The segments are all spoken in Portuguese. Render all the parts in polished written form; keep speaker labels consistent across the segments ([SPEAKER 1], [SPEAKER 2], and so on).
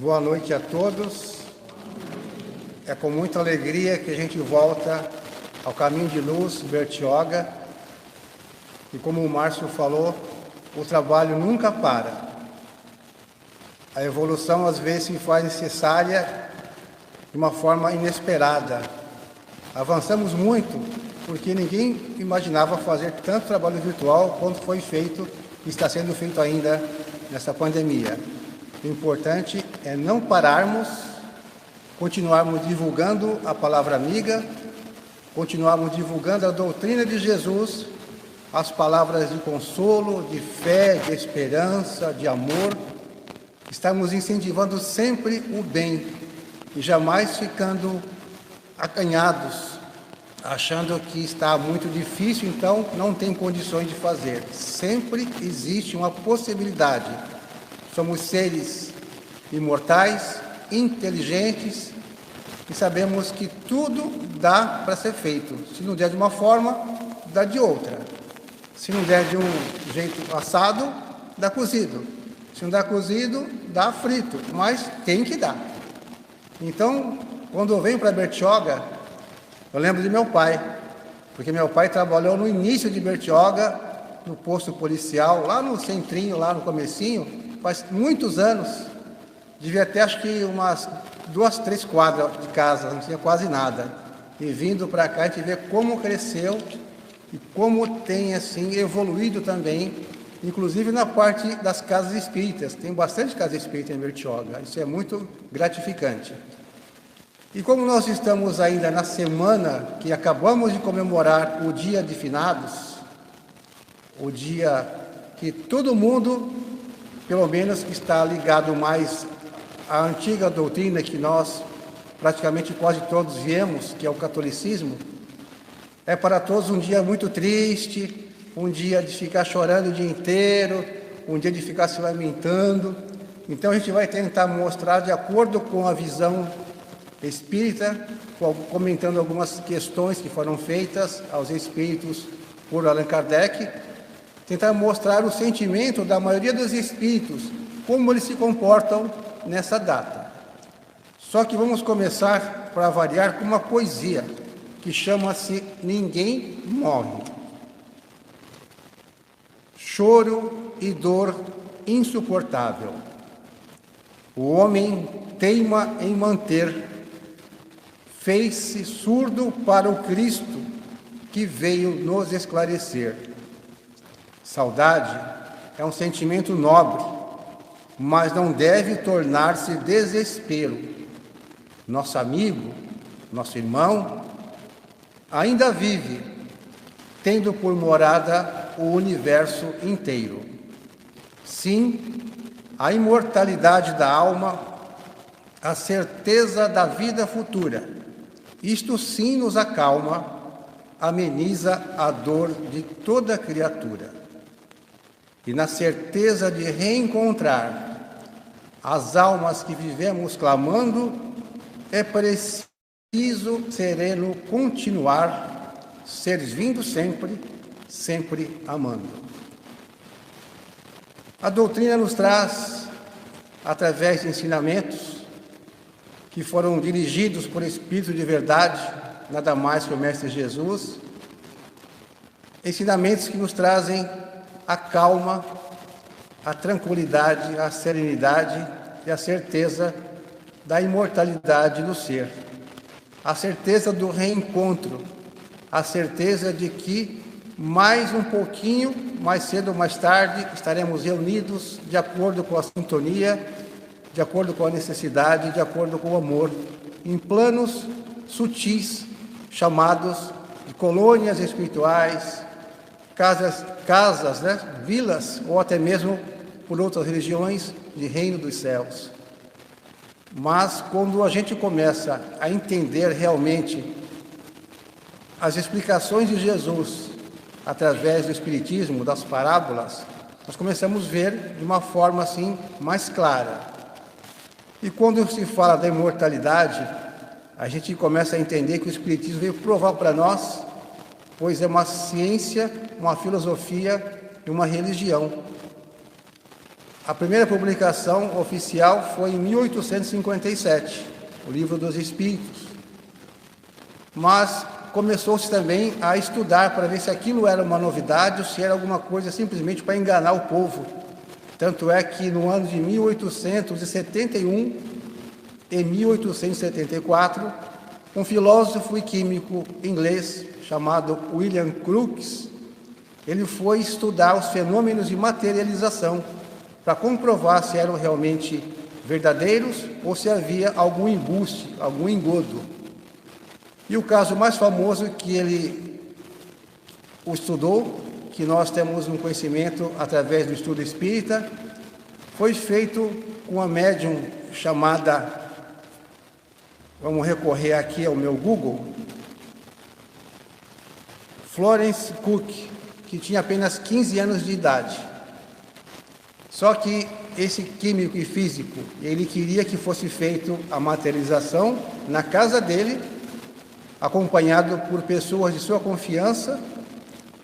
[SPEAKER 1] Boa noite a todos. É com muita alegria que a gente volta ao caminho de luz Bertioga. E como o Márcio falou, o trabalho nunca para. A evolução às vezes se faz necessária de uma forma inesperada. Avançamos muito porque ninguém imaginava fazer tanto trabalho virtual quanto foi feito e está sendo feito ainda nessa pandemia. O importante é não pararmos, continuarmos divulgando a palavra amiga, continuarmos divulgando a doutrina de Jesus, as palavras de consolo, de fé, de esperança, de amor. Estamos incentivando sempre o bem e jamais ficando acanhados, achando que está muito difícil, então não tem condições de fazer. Sempre existe uma possibilidade. Somos seres imortais, inteligentes e sabemos que tudo dá para ser feito. Se não der de uma forma, dá de outra. Se não der de um jeito assado, dá cozido. Se não dá cozido, dá frito, mas tem que dar. Então, quando eu venho para Bertioga, eu lembro de meu pai, porque meu pai trabalhou no início de Bertioga, no posto policial, lá no centrinho, lá no comecinho, faz muitos anos. Devia ter acho que umas 2, 3 quadras de casa, não tinha quase nada. E vindo para cá a gente vê como cresceu e como tem assim evoluído também, inclusive na parte das casas espíritas. Tem bastante casa espírita em Bertioga, isso é muito gratificante. E como nós estamos ainda na semana que acabamos de comemorar o Dia de Finados, o dia que todo mundo, pelo menos que está ligado mais à antiga doutrina que nós praticamente quase todos viemos, que é o catolicismo, é para todos um dia muito triste, um dia de ficar chorando o dia inteiro, um dia de ficar se lamentando. Então a gente vai tentar mostrar de acordo com a visão espírita, comentando algumas questões que foram feitas aos espíritos por Allan Kardec, tentar mostrar o sentimento da maioria dos espíritos, como eles se comportam nessa data. Só que vamos começar, para variar, com uma poesia que chama-se Ninguém Morre. Choro e dor insuportável. O homem teima em manter, fez-se surdo para o Cristo que veio nos esclarecer. Saudade é um sentimento nobre, mas não deve tornar-se desespero. Nosso amigo, nosso irmão, ainda vive, tendo por morada o universo inteiro. Sim, a imortalidade da alma, a certeza da vida futura, isto sim nos acalma, ameniza a dor de toda criatura. E na certeza de reencontrar as almas que vivemos clamando, é preciso sereno continuar, servindo sempre, sempre amando. A doutrina nos traz, através de ensinamentos que foram dirigidos por Espírito de verdade, nada mais que o Mestre Jesus, ensinamentos que nos trazem a calma, a tranquilidade, a serenidade e a certeza da imortalidade do ser, a certeza do reencontro, a certeza de que mais um pouquinho, mais cedo ou mais tarde, estaremos reunidos de acordo com a sintonia, de acordo com a necessidade, de acordo com o amor, em planos sutis, chamados de colônias espirituais, casas, vilas, ou até mesmo por outras religiões, de reino dos céus. Mas quando a gente começa a entender realmente as explicações de Jesus através do Espiritismo, das parábolas, nós começamos a ver de uma forma assim mais clara. E quando se fala da imortalidade, a gente começa a entender que o Espiritismo veio provar para nós, pois é uma ciência, uma filosofia e uma religião. A primeira publicação oficial foi em 1857, o Livro dos Espíritos. Mas começou-se também a estudar para ver se aquilo era uma novidade ou se era alguma coisa simplesmente para enganar o povo. Tanto é que no ano de 1871 e 1874, um filósofo e químico inglês chamado William Crookes, ele foi estudar os fenômenos de materialização para comprovar se eram realmente verdadeiros ou se havia algum embuste, algum engodo. E o caso mais famoso que ele o estudou, que nós temos um conhecimento através do estudo espírita, foi feito com uma médium chamada, vamos recorrer aqui ao meu Google, Florence Cook, que tinha apenas 15 anos de idade. Só que esse químico e físico, ele queria que fosse feito a materialização na casa dele, acompanhado por pessoas de sua confiança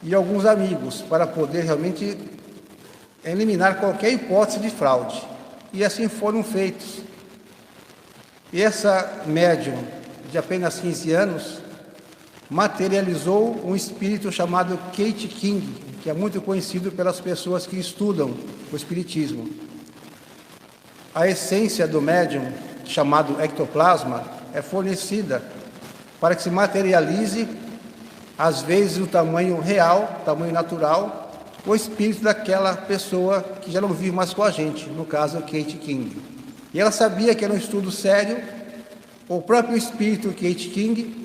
[SPEAKER 1] e alguns amigos, para poder realmente eliminar qualquer hipótese de fraude. E assim foram feitos. E essa médium, de apenas 15 anos, materializou um espírito chamado Kate King, que é muito conhecido pelas pessoas que estudam o espiritismo. A essência do médium, chamado ectoplasma, é fornecida para que se materialize, às vezes, o tamanho real, tamanho natural, o espírito daquela pessoa que já não vive mais com a gente, no caso, Kate King. E ela sabia que era um estudo sério. O próprio espírito Kate King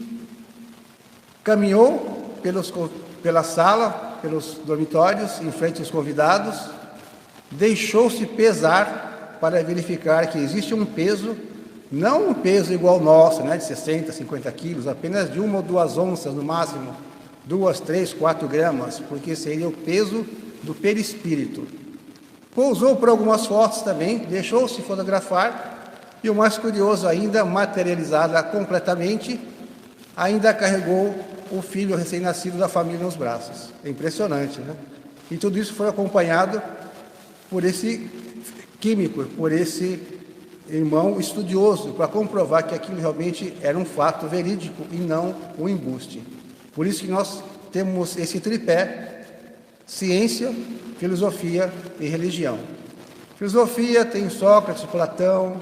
[SPEAKER 1] caminhou pela sala, pelos dormitórios, em frente aos convidados, deixou-se pesar para verificar que existe um peso, não um peso igual ao nosso, de 60, 50 quilos, apenas de 1 ou 2 onças no máximo, 2, 3, 4 gramas, porque seria o peso do perispírito. Pousou por algumas fotos também, deixou-se fotografar, e o mais curioso ainda, materializada completamente, ainda carregou o filho recém-nascido da família nos braços. É impressionante, né? E tudo isso foi acompanhado por esse químico, por esse irmão estudioso, para comprovar que aquilo realmente era um fato verídico e não um embuste. Por isso que nós temos esse tripé: ciência, filosofia e religião. Filosofia tem Sócrates, Platão,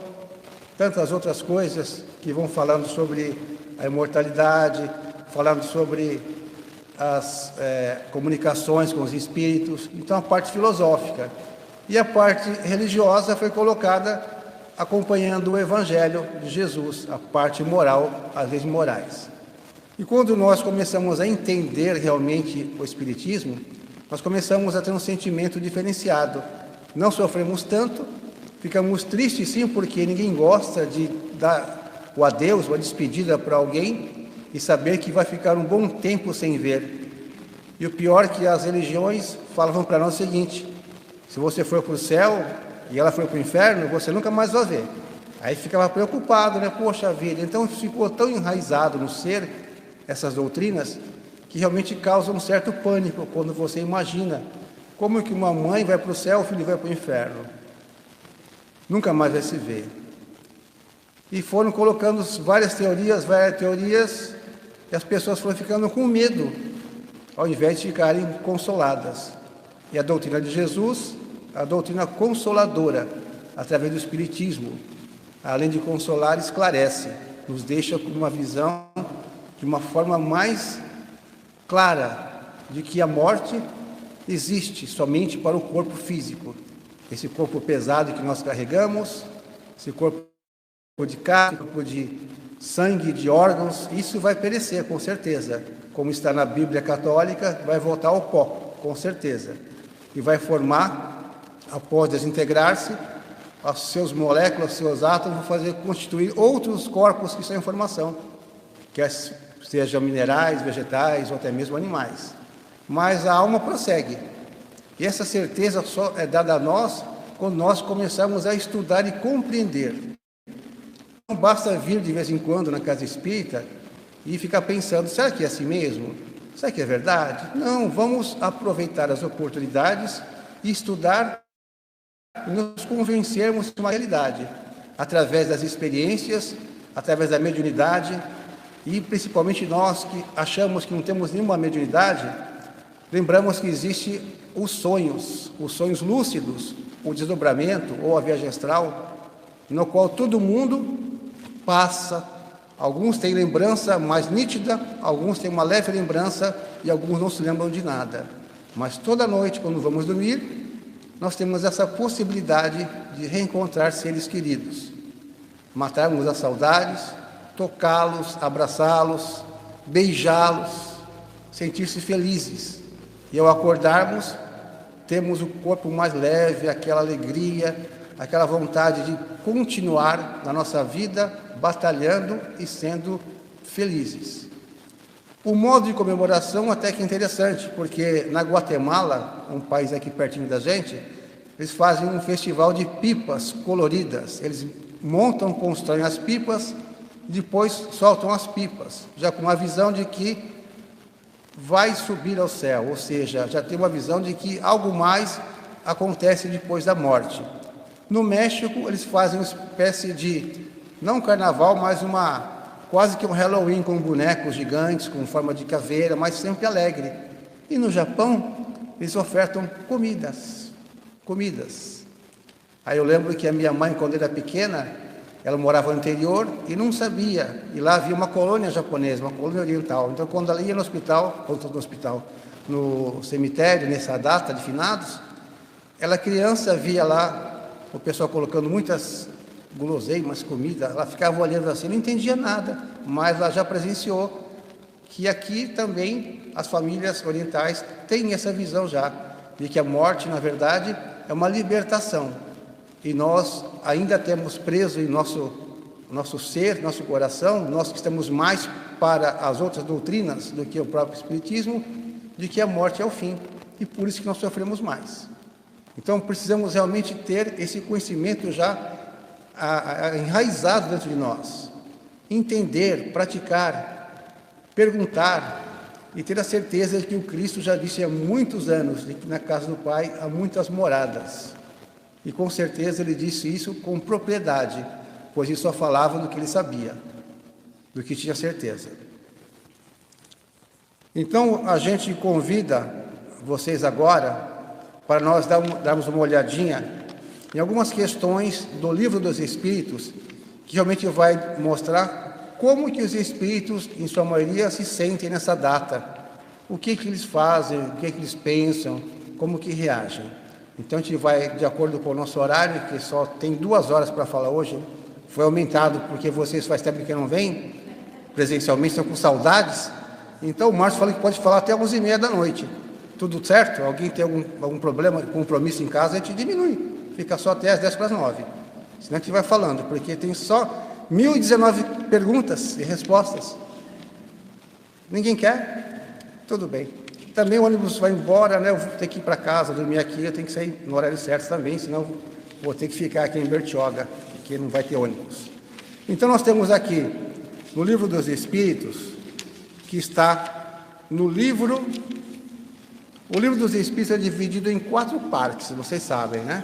[SPEAKER 1] tantas outras coisas que vão falando sobre a imortalidade, falando sobre as comunicações com os espíritos. Então, a parte filosófica. E a parte religiosa foi colocada acompanhando o Evangelho de Jesus, a parte moral, as leis morais. E quando nós começamos a entender realmente o Espiritismo, nós começamos a ter um sentimento diferenciado. Não sofremos tanto, ficamos tristes sim, porque ninguém gosta de dar o adeus, uma despedida para alguém e saber que vai ficar um bom tempo sem ver. E o pior é que as religiões falavam para nós o seguinte: se você for para o céu e ela for para o inferno, você nunca mais vai ver. Aí ficava preocupado, Poxa vida, então ficou tão enraizado no ser essas doutrinas que realmente causam um certo pânico quando você imagina como que uma mãe vai para o céu, o filho vai para o inferno. Nunca mais vai se ver. E foram colocando várias teorias, e as pessoas foram ficando com medo, ao invés de ficarem consoladas. E a doutrina de Jesus, a doutrina consoladora, através do Espiritismo, além de consolar, esclarece, nos deixa com uma visão de uma forma mais clara de que a morte existe somente para o corpo físico. Esse corpo pesado que nós carregamos, esse corpo de carne, corpo de sangue, de órgãos, isso vai perecer, com certeza. Como está na Bíblia Católica, vai voltar ao pó, com certeza. E vai formar, após desintegrar-se, as suas moléculas, seus átomos, vão fazer constituir outros corpos que são em formação, quer sejam minerais, vegetais ou até mesmo animais. Mas a alma prossegue. E essa certeza só é dada a nós quando nós começamos a estudar e compreender. Não basta vir de vez em quando na casa espírita e ficar pensando: será que é assim mesmo? Será que é verdade? Não, vamos aproveitar as oportunidades e estudar e nos convencermos de uma realidade, através das experiências, através da mediunidade, e principalmente nós que achamos que não temos nenhuma mediunidade, lembramos que existem os sonhos lúcidos, o desdobramento ou a viagem astral, no qual todo mundo passa. Alguns têm lembrança mais nítida, alguns têm uma leve lembrança e alguns não se lembram de nada. Mas toda noite, quando vamos dormir, nós temos essa possibilidade de reencontrar seres queridos, matarmos as saudades, tocá-los, abraçá-los, beijá-los, sentir-se felizes. E ao acordarmos, temos o corpo mais leve, aquela alegria, aquela vontade de continuar na nossa vida, batalhando e sendo felizes. O modo de comemoração até que é interessante, porque na Guatemala, um país aqui pertinho da gente, eles fazem um festival de pipas coloridas. Eles montam, constroem as pipas, depois soltam as pipas, já com a visão de que vai subir ao céu, ou seja, já tem uma visão de que algo mais acontece depois da morte. No México, eles fazem uma espécie de, não carnaval, mas quase que um Halloween com bonecos gigantes, com forma de caveira, mas sempre alegre. E no Japão, eles ofertam comidas. Aí eu lembro que a minha mãe, quando era pequena, ela morava no interior e não sabia. E lá havia uma colônia japonesa, uma colônia oriental. Então, quando ela ia no cemitério, nessa data de finados, ela criança via lá o pessoal colocando muitas guloseimas, comida, ela ficava olhando assim, não entendia nada, mas ela já presenciou que aqui também as famílias orientais têm essa visão já, de que a morte, na verdade, é uma libertação. E nós ainda temos preso em nosso ser, nosso coração, nós que estamos mais para as outras doutrinas do que o próprio Espiritismo, de que a morte é o fim, e por isso que nós sofremos mais. Então, precisamos realmente ter esse conhecimento já enraizado dentro de nós. Entender, praticar, perguntar e ter a certeza de que o Cristo já disse há muitos anos que na casa do Pai há muitas moradas. E com certeza ele disse isso com propriedade, pois ele só falava do que ele sabia, do que tinha certeza. Então, a gente convida vocês agora para nós darmos uma olhadinha em algumas questões do Livro dos Espíritos, que realmente vai mostrar como que os Espíritos, em sua maioria, se sentem nessa data, o que eles fazem, o que eles pensam, como que reagem. Então, a gente vai, de acordo com o nosso horário, que só tem 2 horas para falar hoje, foi aumentado porque vocês faz tempo que não vêm, presencialmente, estão com saudades. Então, o Márcio falou que pode falar até 11h30 da noite. Tudo certo? Alguém tem algum problema, compromisso em casa, a gente diminui. Fica só até as 10:50. Senão a gente vai falando, porque tem só 1019 perguntas e respostas. Ninguém quer? Tudo bem. Também o ônibus vai embora, né? Eu vou ter que ir para casa, dormir aqui, eu tenho que sair no horário certo também, senão vou ter que ficar aqui em Bertioga, porque não vai ter ônibus. Então nós temos aqui, no Livro dos Espíritos, que está no livro... O Livro dos Espíritos é dividido em 4 partes, vocês sabem, né?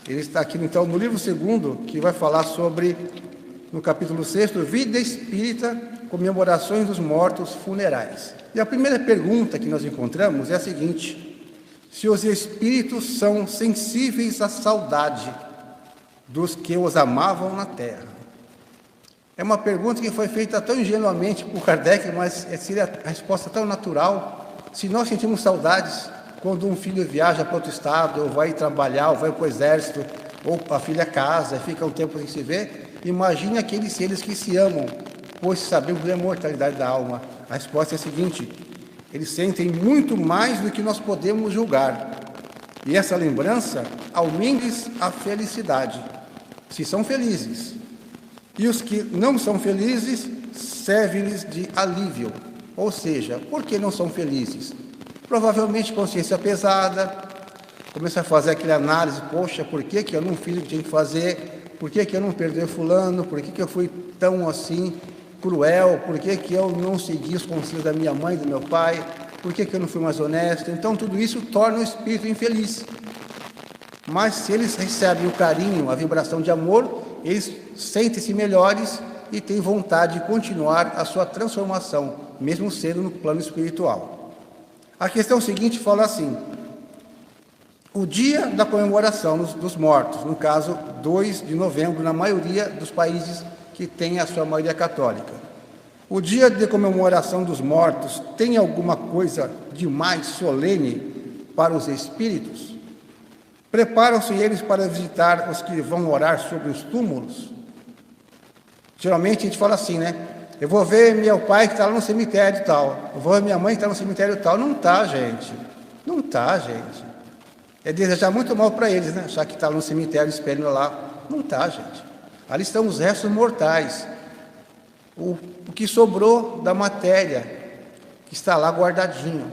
[SPEAKER 1] Ele está aqui, então, no livro 2º, que vai falar sobre, no capítulo 6º, Vida Espírita, Comemorações dos Mortos Funerais. E a primeira pergunta que nós encontramos é a seguinte: se os espíritos são sensíveis à saudade dos que os amavam na terra? É uma pergunta que foi feita tão ingenuamente por Kardec, mas seria a resposta tão natural. Se nós sentimos saudades quando um filho viaja para outro estado, ou vai trabalhar, ou vai para o exército, ou a filha casa, fica um tempo sem se ver, imagine aqueles seres que se amam, pois sabemos da imortalidade da alma. A resposta é a seguinte: eles sentem muito mais do que nós podemos julgar. E essa lembrança aumenta-lhes a felicidade, se são felizes. E os que não são felizes, servem-lhes de alívio. Ou seja, por que não são felizes? Provavelmente consciência pesada, começa a fazer aquela análise: poxa, por que eu não fiz o que tinha que fazer? Por que eu não perdoei fulano? Por que eu fui tão assim cruel? Por que eu não segui os conselhos da minha mãe e do meu pai? Por que eu não fui mais honesto? Então tudo isso torna o espírito infeliz. Mas se eles recebem o carinho, a vibração de amor, eles sentem-se melhores e têm vontade de continuar a sua transformação, mesmo sendo no plano espiritual. A questão seguinte fala assim: o dia da comemoração dos mortos, no caso 2 de novembro, na maioria dos países que têm a sua maioria católica. O dia de comemoração dos mortos tem alguma coisa de mais solene para os espíritos? Preparam-se eles para visitar os que vão orar sobre os túmulos? Geralmente a gente fala assim, né? Eu vou ver meu pai que está lá no cemitério e tal. Eu vou ver minha mãe que está no cemitério e tal. Não está, gente. Não está, gente. É desejar muito mal para eles, né? Achar que está lá no cemitério esperando lá. Não está, gente. Ali estão os restos mortais. O que sobrou da matéria, que está lá guardadinho.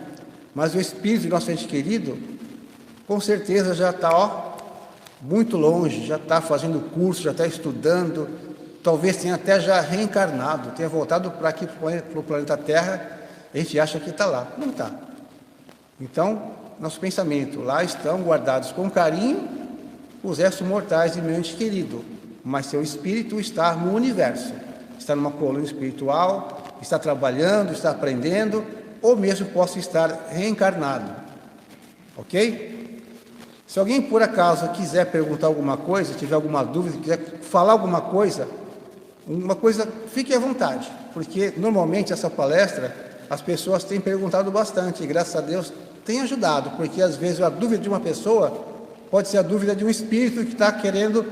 [SPEAKER 1] Mas o espírito do nosso ente querido, com certeza já está muito longe, já está fazendo curso, já está estudando, talvez tenha até já reencarnado, tenha voltado para aqui, para o planeta Terra, a gente acha que está lá. Não está. Então, nosso pensamento, lá estão guardados com carinho os restos mortais de meu ente querido, mas seu espírito está no universo, está numa colônia espiritual, está trabalhando, está aprendendo, ou mesmo possa estar reencarnado. Ok? Se alguém por acaso quiser perguntar alguma coisa, tiver alguma dúvida, quiser falar alguma coisa, fique à vontade, porque normalmente essa palestra as pessoas têm perguntado bastante, e graças a Deus tem ajudado, porque às vezes a dúvida de uma pessoa pode ser a dúvida de um espírito que está querendo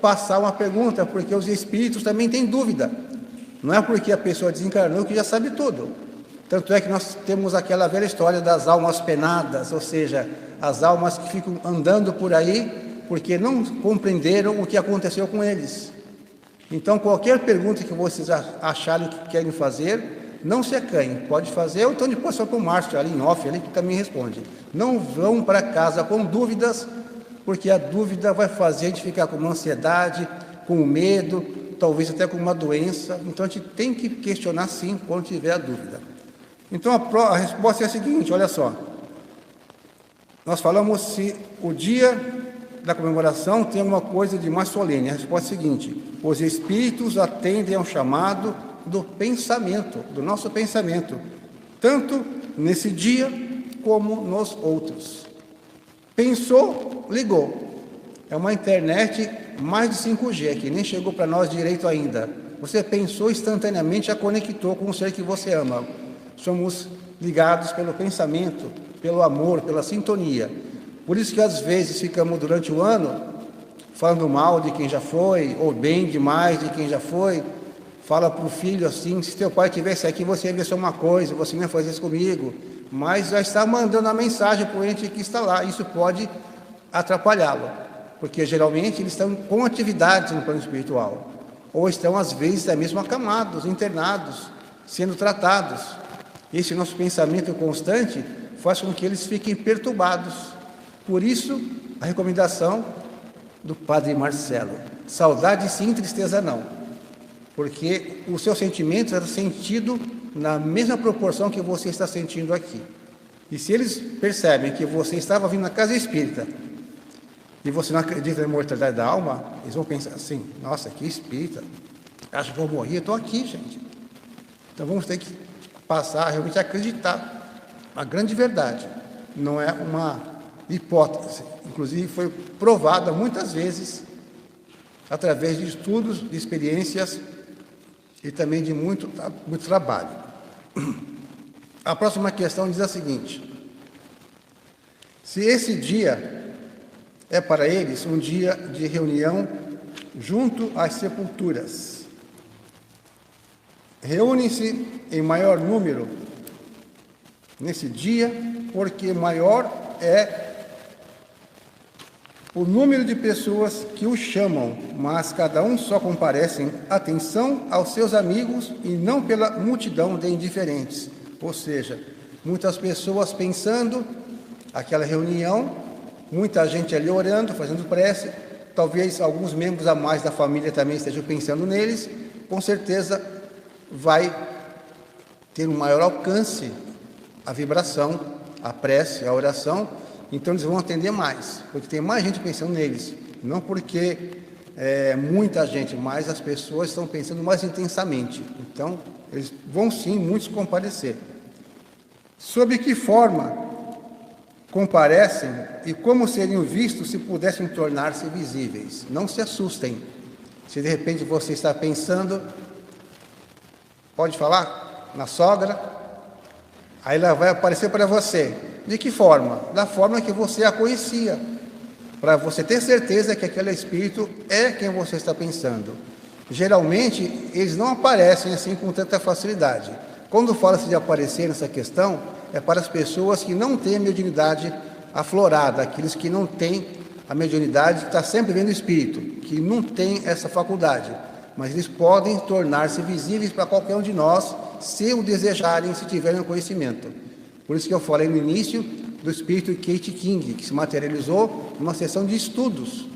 [SPEAKER 1] passar uma pergunta, porque os espíritos também têm dúvida. Não é porque a pessoa desencarnou que já sabe tudo. Tanto é que nós temos aquela velha história das almas penadas, ou seja, as almas que ficam andando por aí porque não compreenderam o que aconteceu com eles. Então, qualquer pergunta que vocês acharem que querem fazer, não se acanhem, pode fazer, ou então depois só para o Márcio, ali em off, ali que também responde. Não vão para casa com dúvidas, porque a dúvida vai fazer a gente ficar com uma ansiedade, com medo, talvez até com uma doença. Então, a gente tem que questionar sim quando tiver a dúvida. Então, a resposta é a seguinte, olha só. Nós falamos se o dia da comemoração tem alguma coisa de mais solene. A resposta é a seguinte: os espíritos atendem ao chamado do pensamento, do nosso pensamento, tanto nesse dia como nos outros. Pensou, ligou. É uma internet mais de 5G, que nem chegou para nós direito ainda. Você pensou instantaneamente, já conectou com o ser que você ama. Somos ligados pelo pensamento, pelo amor, pela sintonia. Por isso que às vezes ficamos durante o ano falando mal de quem já foi, ou bem demais de quem já foi. Fala para o filho assim: se teu pai estivesse aqui, você ia ver só uma coisa, você não ia fazer isso comigo. Mas já está mandando a mensagem para o ente que está lá. Isso pode atrapalhá-lo, porque geralmente eles estão com atividades no plano espiritual, ou estão às vezes até mesmo acamados, internados, sendo tratados. Esse nosso pensamento constante faz com que eles fiquem perturbados. Por isso, a recomendação do Padre Marcelo: saudade sim, tristeza não. Porque o seu sentimento será sentido na mesma proporção que você está sentindo aqui. E se eles percebem que você estava vindo na casa espírita e você não acredita na imortalidade da alma, eles vão pensar assim: nossa, que espírita, acho que vou morrer, eu estou aqui, gente. Então vamos ter que passar a realmente acreditar a grande verdade. Não é uma hipótese, inclusive foi provada muitas vezes através de estudos, de experiências e também de muito trabalho. A próxima questão diz a seguinte: se esse dia é para eles um dia de reunião junto às sepulturas, reúnem-se em maior número nesse dia, porque maior é o número de pessoas que o chamam, mas cada um só comparece em atenção aos seus amigos e não pela multidão de indiferentes. Ou seja, muitas pessoas pensando aquela reunião, muita gente ali orando, fazendo prece, talvez alguns membros a mais da família também estejam pensando neles, com certeza vai ter um maior alcance a vibração, a prece, a oração, então eles vão atender mais, porque tem mais gente pensando neles, não porque muita gente, mas as pessoas estão pensando mais intensamente. Então, eles vão sim, muitos comparecer. Sob que forma comparecem e como seriam vistos se pudessem tornar-se visíveis? Não se assustem. Se de repente você está pensando, pode falar, na sogra, aí ela vai aparecer para você. De que forma? Da forma que você a conhecia, para você ter certeza que aquele espírito é quem você está pensando. Geralmente, eles não aparecem assim com tanta facilidade. Quando fala-se de aparecer nessa questão, é para as pessoas que não têm a mediunidade aflorada, aqueles que não têm a mediunidade, que está sempre vendo o espírito, que não tem essa faculdade. Mas eles podem tornar-se visíveis para qualquer um de nós, se o desejarem, se tiverem o conhecimento. Por isso que eu falei no início do espírito Kate King, que se materializou numa sessão de estudos.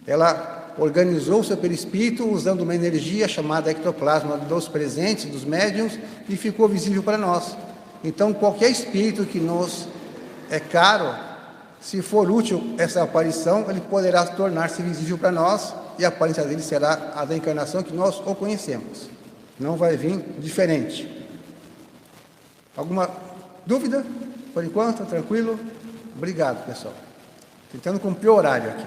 [SPEAKER 1] Ela organizou o seu perispírito usando uma energia chamada ectoplasma dos presentes, dos médiuns, e ficou visível para nós. Então, qualquer espírito que nos é caro, se for útil essa aparição, ele poderá tornar-se visível para nós, e a aparência dele será a da encarnação que nós o conhecemos. Não vai vir diferente. Alguma dúvida? Por enquanto, tranquilo? Obrigado, pessoal. Tentando cumprir o horário aqui.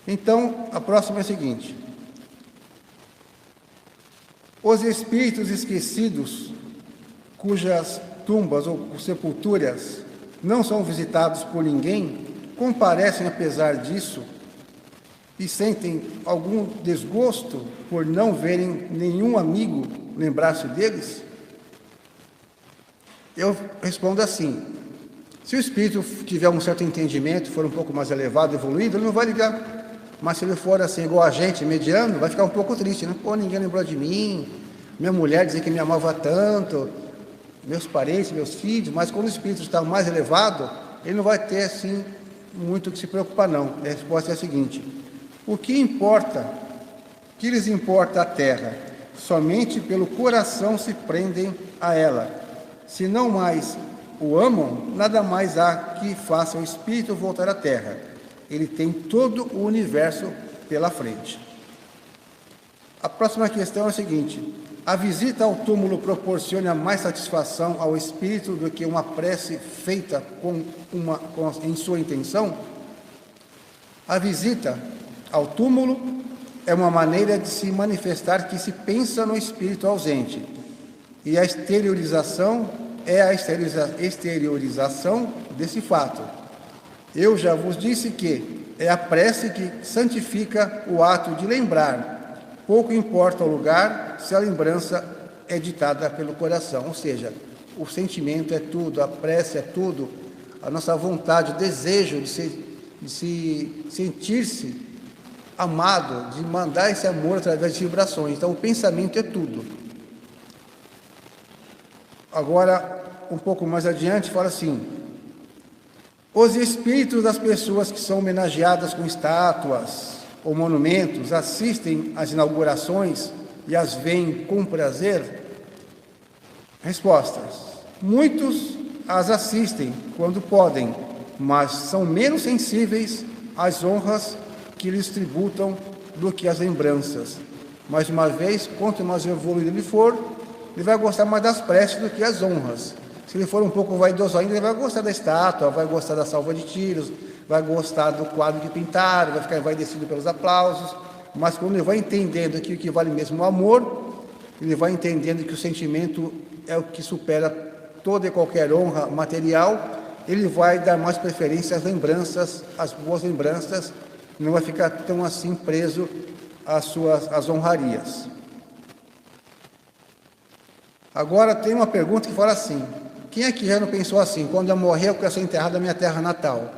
[SPEAKER 1] Então, a próxima é a seguinte. Os espíritos esquecidos, cujas tumbas ou sepulturas não são visitados por ninguém, comparecem apesar disso e sentem algum desgosto por não verem nenhum amigo lembrar-se deles? Eu respondo assim: se o espírito tiver um certo entendimento, for um pouco mais elevado, evoluído, ele não vai ligar. Mas se ele for assim, igual a gente, mediano, vai ficar um pouco triste, né? Pô, ninguém lembrou de mim, minha mulher dizia que me amava tanto, meus parentes, meus filhos. Mas quando o espírito está mais elevado, ele não vai ter assim muito que se preocupar, não. A resposta é a seguinte: o que importa, que lhes importa a terra? Somente pelo coração se prendem a ela. Se não mais o amam, nada mais há que faça o espírito voltar à terra. Ele tem todo o universo pela frente. A próxima questão é a seguinte: a visita ao túmulo proporciona mais satisfação ao espírito do que uma prece feita em sua intenção? A visita ao túmulo é uma maneira de se manifestar que se pensa no espírito ausente. E a exteriorização é a exteriorização desse fato. Eu já vos disse que é a prece que santifica o ato de lembrar. Pouco importa o lugar se a lembrança é ditada pelo coração. Ou seja, o sentimento é tudo, a prece é tudo, a nossa vontade, o desejo de se sentir-se amado, de mandar esse amor através de vibrações. Então, o pensamento é tudo. Agora, um pouco mais adiante, fala assim: os espíritos das pessoas que são homenageadas com estátuas ou monumentos assistem às inaugurações e as veem com prazer? Respostas: muitos as assistem quando podem, mas são menos sensíveis às honras que lhes tributam do que às lembranças. Mais uma vez, quanto mais evoluído ele for, ele vai gostar mais das preces do que as honras. Se ele for um pouco vaidoso ainda, ele vai gostar da estátua, vai gostar da salva de tiros, vai gostar do quadro que pintaram, vai ficar envaidecido pelos aplausos. Mas quando ele vai entendendo que o que vale mesmo é o amor, ele vai entendendo que o sentimento é o que supera toda e qualquer honra material, ele vai dar mais preferência às lembranças, às boas lembranças, não vai ficar tão assim preso às honrarias. Agora tem uma pergunta que fala assim: quem aqui já não pensou assim? Quando eu morrer, eu quero ser enterrado na minha terra natal.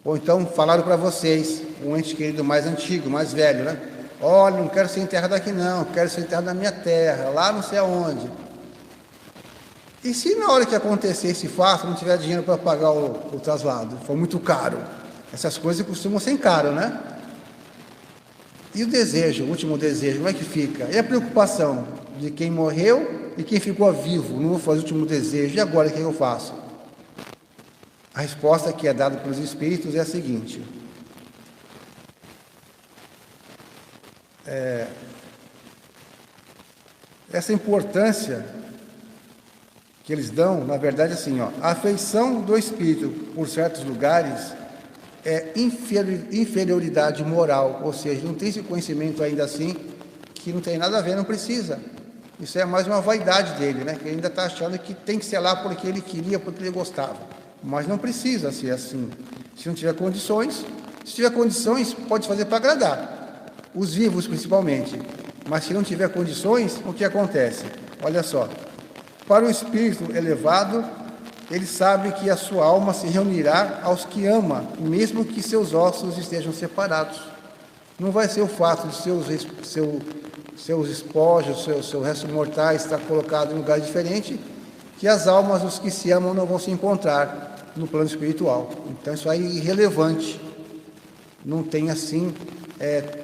[SPEAKER 1] Ou então falaram para vocês, um ente querido mais antigo, mais velho, né? Olha, não quero ser enterrado aqui não, quero ser enterrado na minha terra, lá não sei aonde. E se na hora que acontecer esse fato, não tiver dinheiro para pagar o traslado, for muito caro? Essas coisas costumam ser caro, né? E o desejo, o último desejo, como é que fica? E a preocupação de quem morreu e quem ficou vivo? Não vou fazer o último desejo, e agora o que eu faço? A resposta que é dada pelos Espíritos é a seguinte: essa importância que eles dão, na verdade, assim, a afeição do Espírito por certos lugares é inferioridade moral, ou seja, não tem esse conhecimento ainda assim, que não tem nada a ver, não precisa. Isso é mais uma vaidade dele, né? Que ele ainda está achando que tem que ser lá porque ele queria, porque ele gostava. Mas não precisa ser assim. Se não tiver condições, se tiver condições, pode fazer para agradar. Os vivos, principalmente. Mas se não tiver condições, o que acontece? Olha só. Para o espírito elevado, ele sabe que a sua alma se reunirá aos que ama, mesmo que seus ossos estejam separados. Não vai ser o fato de seus espojos, seu resto mortais estar colocado em um lugar diferente, que as almas dos que se amam não vão se encontrar no plano espiritual. Então isso aí é irrelevante. Não tem assim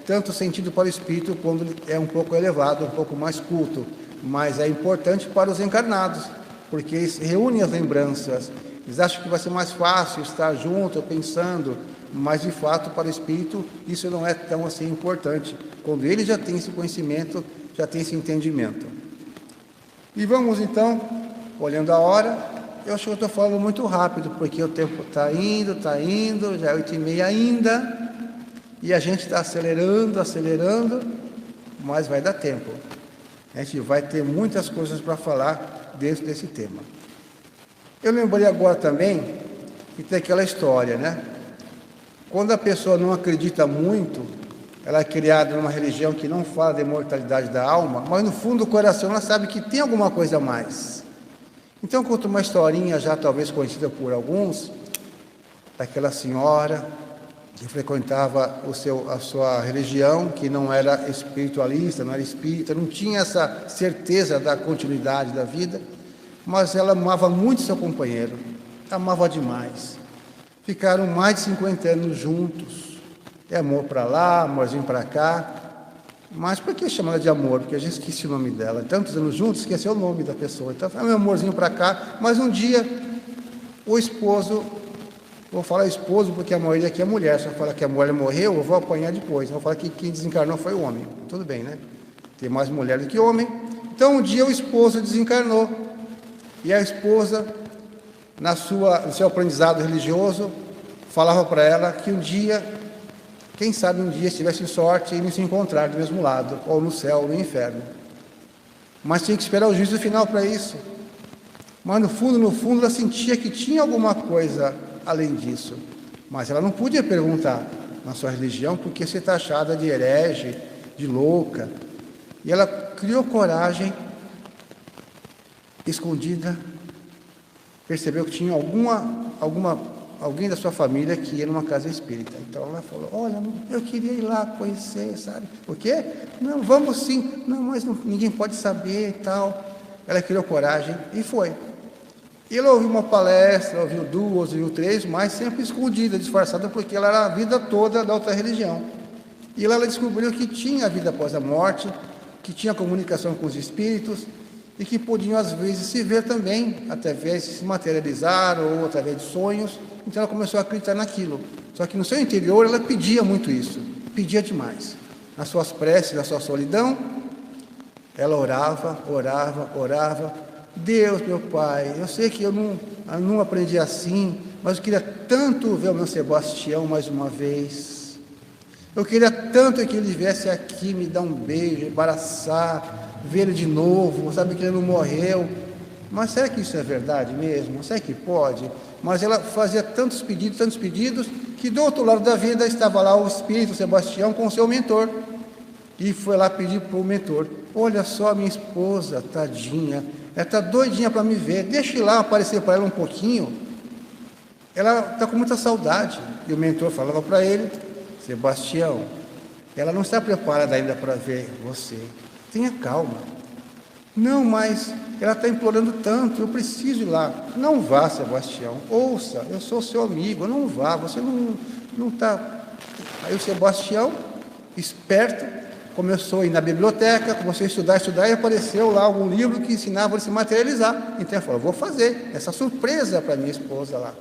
[SPEAKER 1] tanto sentido para o espírito quando é um pouco elevado, um pouco mais culto. Mas é importante para os encarnados, porque eles reúnem as lembranças. Eles acham que vai ser mais fácil estar junto, pensando, mas de fato para o espírito isso não é tão assim importante. Quando ele já tem esse conhecimento, já tem esse entendimento. E vamos então, olhando a hora, eu acho que eu estou falando muito rápido, porque o tempo está indo, já é 8h30 ainda, e a gente está acelerando, mas vai dar tempo. A gente vai ter muitas coisas para falar dentro desse tema. Eu lembrei agora também que tem aquela história, né? Quando a pessoa não acredita muito, ela é criada numa religião que não fala da imortalidade da alma, mas no fundo do coração ela sabe que tem alguma coisa a mais. Então conta uma historinha já talvez conhecida por alguns, daquela senhora que frequentava a sua religião, que não era espiritualista, não era espírita, não tinha essa certeza da continuidade da vida, mas ela amava muito seu companheiro, amava demais. Ficaram mais de 50 anos juntos, amor para lá, amorzinho para cá. Mas por que chamar ela de amor? Porque a gente esquece o nome dela. Tantos anos juntos, esqueceu o nome da pessoa. Então, meu amorzinho para cá. Mas um dia, o esposo, vou falar esposo porque a maioria aqui é mulher. Se eu falar que a mulher morreu, eu vou apanhar depois. Vou falar que quem desencarnou foi o homem. Tudo bem, né? Tem mais mulher do que homem. Então, um dia o esposo desencarnou. E a esposa, no seu aprendizado religioso, falava para ela que um dia, quem sabe um dia, se tivesse sorte, iam se encontrar do mesmo lado, ou no céu, ou no inferno. Mas tinha que esperar o juízo final para isso. Mas no fundo, ela sentia que tinha alguma coisa além disso. Mas ela não podia perguntar na sua religião, porque ser taxada de herege, de louca. E ela criou coragem, escondida, percebeu que tinha alguém da sua família que ia numa casa espírita. Então ela falou: olha, eu queria ir lá conhecer, sabe? O quê? Não, vamos sim. Não, mas ninguém pode saber e tal. Ela criou coragem e foi. E ela ouviu uma palestra, ouviu 2, ouviu 3, mas sempre escondida, disfarçada, porque ela era a vida toda da outra religião. E lá ela descobriu que tinha a vida após a morte, que tinha comunicação com os espíritos, e que podiam às vezes se ver também, através de se materializar ou através de sonhos. Então ela começou a acreditar naquilo. Só que no seu interior ela pedia muito isso, pedia demais. Nas suas preces, na sua solidão, ela orava. Deus, meu Pai, eu sei que eu não aprendi assim, mas eu queria tanto ver o meu Sebastião mais uma vez. Eu queria tanto que ele viesse aqui me dar um beijo, abraçar, ver ele de novo, sabe que ele não morreu. Mas será que isso é verdade mesmo? Será que pode? Mas ela fazia tantos pedidos, que do outro lado da vida estava lá o espírito Sebastião com o seu mentor. E foi lá pedir para o mentor: olha só, minha esposa, tadinha, ela está doidinha para me ver, deixa eu ir lá aparecer para ela um pouquinho. Ela está com muita saudade. E o mentor falava para ele: Sebastião, ela não está preparada ainda para ver você. Tenha calma. Não, mas ela está implorando tanto, eu preciso ir lá. Não vá, Sebastião. Ouça, eu sou seu amigo, não vá, você não está... Aí o Sebastião, esperto, começou a ir na biblioteca, começou a estudar, e apareceu lá algum livro que ensinava ele a se materializar. Então ele falou: vou fazer essa surpresa para minha esposa lá.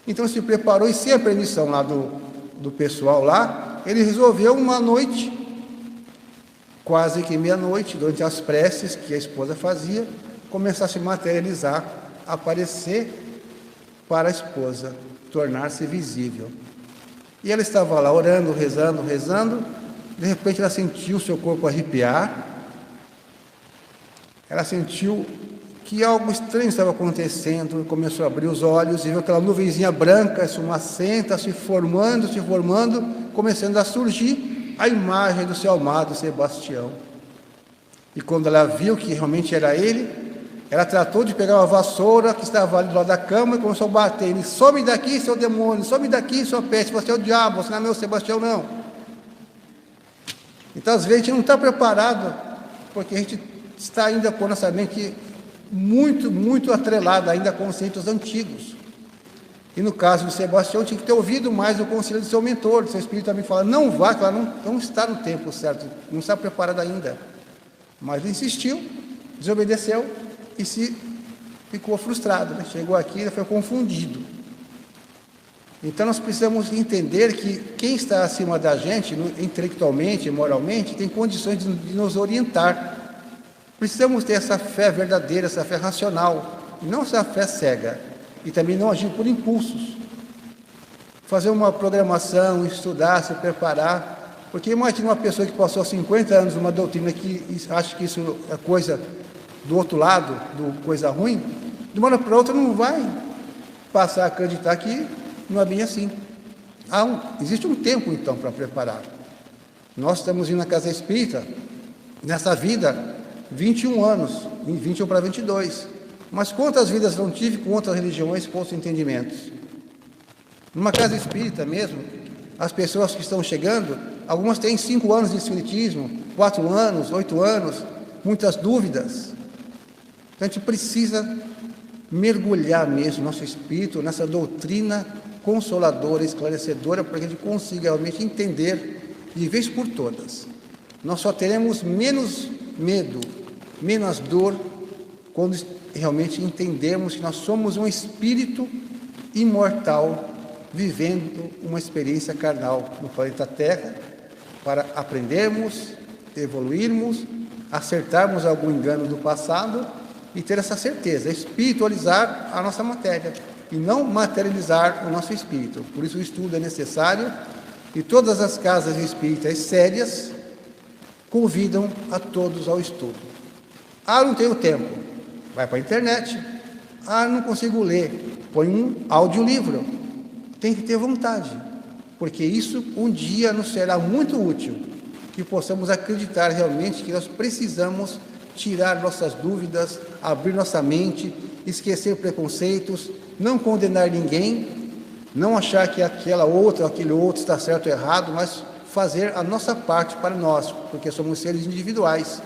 [SPEAKER 1] Então se preparou e, sem a permissão lá do pessoal lá, ele resolveu uma noite, quase que meia-noite, durante as preces que a esposa fazia, começar a se materializar, aparecer para a esposa, tornar-se visível. E ela estava lá orando, rezando, rezando, de repente ela sentiu o seu corpo arrepiar, ela sentiu que algo estranho estava acontecendo, começou a abrir os olhos e viu aquela nuvenzinha branca, esfumacenta, se formando, começando a surgir a imagem do seu amado Sebastião. E quando ela viu que realmente era ele, ela tratou de pegar uma vassoura que estava ali do lado da cama e começou a bater. Ele: some daqui, seu demônio, some daqui, sua peste, você é o diabo, você não é meu Sebastião, não. Então, às vezes, a gente não está preparado, porque a gente está ainda com a nossa mente muito atrelada ainda a conceitos antigos. E no caso de Sebastião, tinha que ter ouvido mais o conselho do seu mentor, do seu espírito também fala: não vá, que ela não está no tempo certo, não está preparada ainda. Mas ele insistiu, desobedeceu e ficou frustrado, né? Chegou aqui e foi confundido. Então nós precisamos entender que quem está acima da gente, intelectualmente, moralmente, tem condições de nos orientar. Precisamos ter essa fé verdadeira, essa fé racional, e não essa fé cega, e também não agir por impulsos. Fazer uma programação, estudar, se preparar, porque imagina uma pessoa que passou 50 anos numa doutrina que acha que isso é coisa do outro lado, coisa ruim, de uma hora para outra não vai passar a acreditar que não é bem assim. Existe um tempo então para preparar. Nós estamos indo na casa espírita, nessa vida, 21 anos, 21 para 22. Mas quantas vidas não tive com outras religiões, com outros entendimentos? Numa casa espírita mesmo, as pessoas que estão chegando, algumas têm 5 anos de espiritismo, 4 anos, 8 anos, muitas dúvidas. Então a gente precisa mergulhar mesmo nosso espírito nessa doutrina consoladora, esclarecedora, para que a gente consiga realmente entender de vez por todas. Nós só teremos menos medo, menos dor, quando realmente entendermos que nós somos um espírito imortal, vivendo uma experiência carnal no planeta Terra, para aprendermos, evoluirmos, acertarmos algum engano do passado e ter essa certeza, espiritualizar a nossa matéria e não materializar o nosso espírito. Por isso o estudo é necessário e todas as casas espíritas sérias convidam a todos ao estudo. Não tenho tempo, vai para a internet. Não consigo ler, põe um audiolivro. Tem que ter vontade, porque isso um dia nos será muito útil, que possamos acreditar realmente que nós precisamos tirar nossas dúvidas, abrir nossa mente, esquecer preconceitos, não condenar ninguém, não achar que aquela outra, aquele outro está certo ou errado, mas fazer a nossa parte para nós, porque somos seres individuais.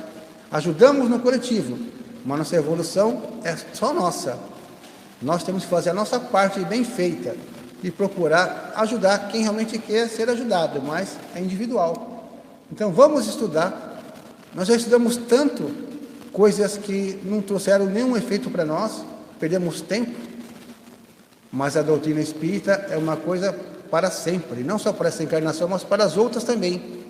[SPEAKER 1] Ajudamos no coletivo, mas nossa evolução é só nossa. Nós temos que fazer a nossa parte bem feita e procurar ajudar quem realmente quer ser ajudado, mas é individual. Então vamos estudar. Nós já estudamos tanto coisas que não trouxeram nenhum efeito para nós, perdemos tempo, mas a doutrina espírita é uma coisa para sempre, não só para essa encarnação, mas para as outras também.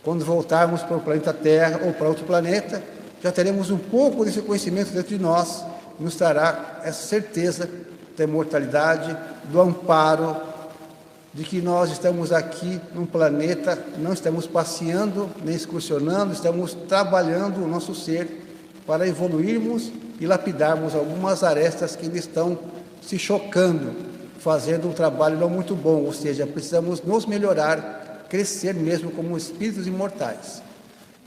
[SPEAKER 1] Quando voltarmos para o planeta Terra ou para outro planeta, já teremos um pouco desse conhecimento dentro de nós, nos trará essa certeza da imortalidade, do amparo, de que nós estamos aqui num planeta, não estamos passeando, nem excursionando, estamos trabalhando o nosso ser para evoluirmos e lapidarmos algumas arestas que ainda estão se chocando, fazendo um trabalho não muito bom, ou seja, precisamos nos melhorar, crescer mesmo como espíritos imortais.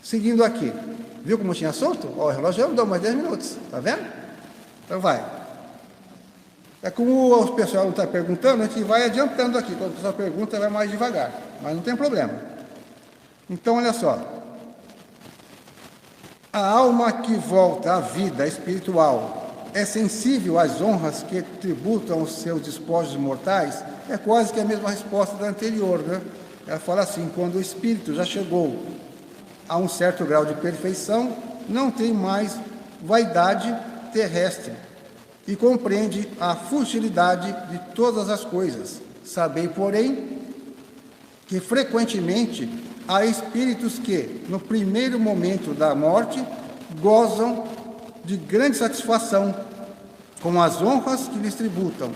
[SPEAKER 1] Seguindo aqui, viu como tinha assunto? O relógio deu mais 10 minutos, tá vendo? Então vai. É como o pessoal está perguntando, a gente vai adiantando aqui, quando o pessoal pergunta vai mais devagar, mas não tem problema. Então olha só, a alma que volta à vida espiritual é sensível às honras que tributam os seus despojos mortais? É quase que a mesma resposta da anterior, né? Ela fala assim: quando o espírito já chegou a um certo grau de perfeição, não tem mais vaidade terrestre, e compreende a futilidade de todas as coisas. Sabei, porém, que frequentemente há espíritos que, no primeiro momento da morte, gozam de grande satisfação com as honras que lhes tributam,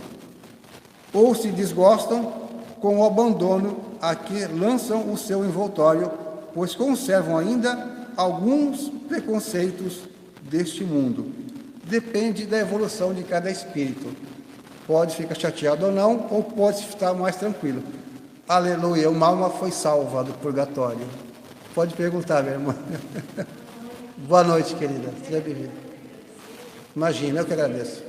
[SPEAKER 1] ou se desgostam com o abandono a que lançam o seu envoltório, pois conservam ainda alguns preconceitos deste mundo. Depende da evolução de cada espírito. Pode ficar chateado ou não, ou pode estar mais tranquilo. Aleluia, uma alma foi salva do purgatório. Pode perguntar, minha irmã. Boa noite, querida. Seja bem-vinda. Imagina, eu que agradeço.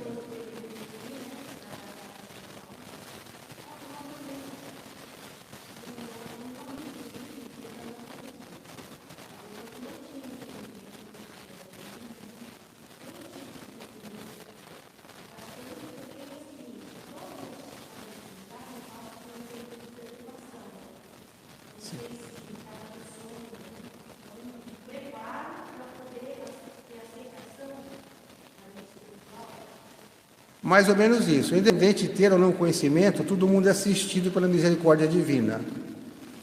[SPEAKER 1] Mais ou menos isso. Independente de ter ou não conhecimento, todo mundo é assistido pela misericórdia divina.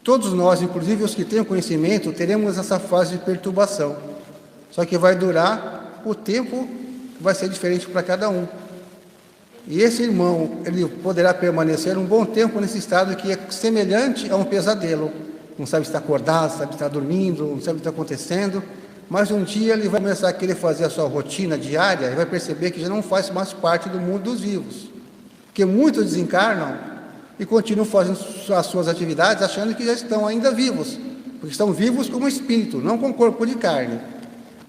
[SPEAKER 1] Todos nós, inclusive os que têm conhecimento, teremos essa fase de perturbação. Só que vai durar o tempo, vai ser diferente para cada um. E esse irmão, ele poderá permanecer um bom tempo nesse estado que é semelhante a um pesadelo. Não sabe se está acordado, sabe se está dormindo, não sabe o que está acontecendo. Mas um dia ele vai começar a querer fazer a sua rotina diária e vai perceber que já não faz mais parte do mundo dos vivos. Porque muitos desencarnam e continuam fazendo as suas atividades achando que já estão ainda vivos. Porque estão vivos como espírito, não com corpo de carne.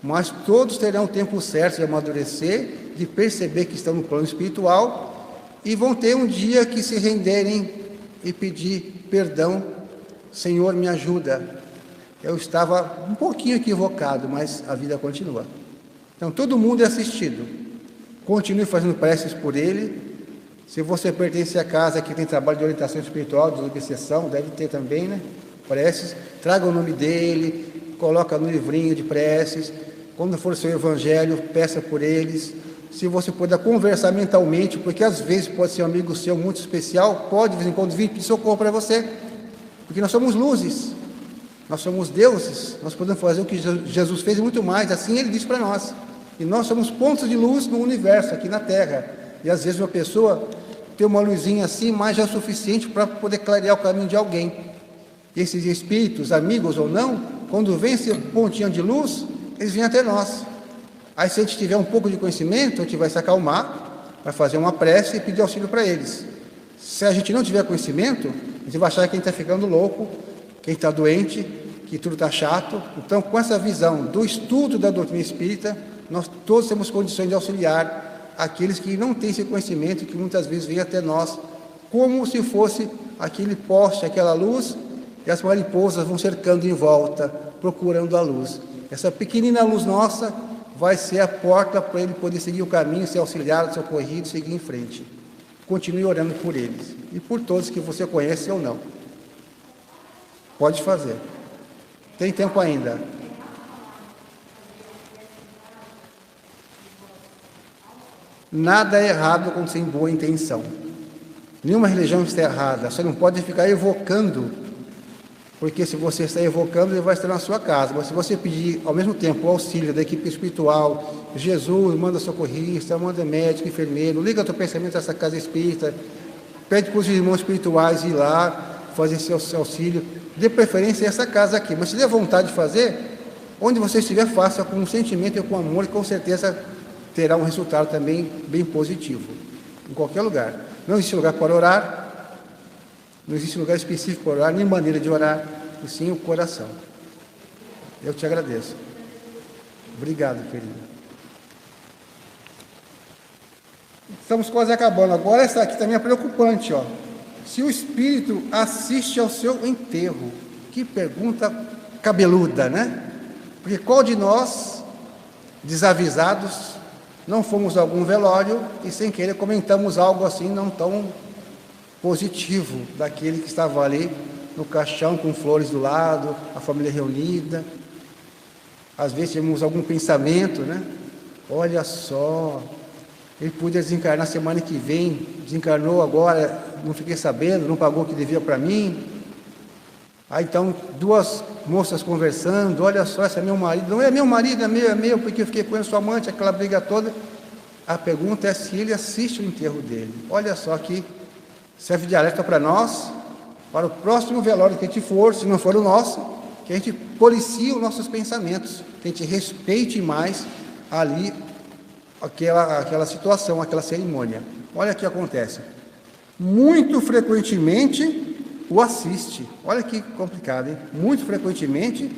[SPEAKER 1] Mas todos terão o tempo certo de amadurecer, de perceber que estão no plano espiritual e vão ter um dia que se renderem e pedir perdão. Senhor, me ajuda. Eu estava um pouquinho equivocado, mas a vida continua. Então, todo mundo é assistido. Continue fazendo preces por ele. Se você pertence à casa que tem trabalho de orientação espiritual, de obsessão, deve ter também, né? Preces. Traga o nome dele, coloca no livrinho de preces. Quando for o seu evangelho, peça por eles. Se você puder conversar mentalmente, porque às vezes pode ser um amigo seu muito especial, pode de vez em quando vir pedir socorro para você. Porque nós somos luzes. Nós somos deuses, nós podemos fazer o que Jesus fez e muito mais, assim ele diz para nós. E nós somos pontos de luz no universo, aqui na Terra. E às vezes uma pessoa tem uma luzinha assim, mas já é o suficiente para poder clarear o caminho de alguém. E esses espíritos, amigos ou não, quando vem esse pontinho de luz, eles vêm até nós. Aí se a gente tiver um pouco de conhecimento, a gente vai se acalmar, vai fazer uma prece e pedir auxílio para eles. Se a gente não tiver conhecimento, a gente vai achar que a gente está ficando louco, quem está doente, que tudo está chato. Então, com essa visão do estudo da doutrina espírita, nós todos temos condições de auxiliar aqueles que não têm esse conhecimento, que muitas vezes vêm até nós, como se fosse aquele poste, aquela luz, e as mariposas vão cercando em volta, procurando a luz. Essa pequenina luz nossa vai ser a porta para ele poder seguir o caminho, ser auxiliado, socorrido, seguir em frente. Continue orando por eles e por todos que você conhece ou não. Pode fazer. Tem tempo ainda. Nada é errado quando tem boa intenção. Nenhuma religião está errada. Você não pode ficar evocando, porque se você está evocando, ele vai estar na sua casa. Mas se você pedir ao mesmo tempo o auxílio da equipe espiritual, Jesus, manda socorrista, manda médico, enfermeiro, liga o teu pensamento a essa casa espírita, pede para os irmãos espirituais ir lá, fazer seu auxílio, de preferência essa casa aqui, mas se der vontade de fazer, onde você estiver, faça com sentimento e com amor, e com certeza terá um resultado também bem positivo, em qualquer lugar. Não existe lugar para orar, não existe lugar específico para orar, nem maneira de orar, e sim o coração. Eu te agradeço. Obrigado, querida. Estamos quase acabando. Agora essa aqui também é preocupante, ó. Se o espírito assiste ao seu enterro, que pergunta cabeluda, né? Porque qual de nós, desavisados, não fomos a algum velório e sem querer comentamos algo assim não tão positivo daquele que estava ali no caixão com flores do lado, a família reunida. Às vezes tivemos algum pensamento, né? Olha só, Ele podia desencarnar semana que vem, desencarnou agora, não fiquei sabendo, não pagou o que devia para mim. Aí então, duas moças conversando, olha só, esse é meu marido. Não é meu marido, é meu, porque eu fiquei com sua amante, aquela briga toda. A pergunta é se ele assiste o enterro dele. Olha só que serve de alerta para nós, para o próximo velório que a gente for, se não for o nosso, que a gente policie os nossos pensamentos, que a gente respeite mais ali aquela situação, aquela cerimônia. Olha o que acontece. Muito frequentemente o assiste. Olha que complicado, hein? Muito frequentemente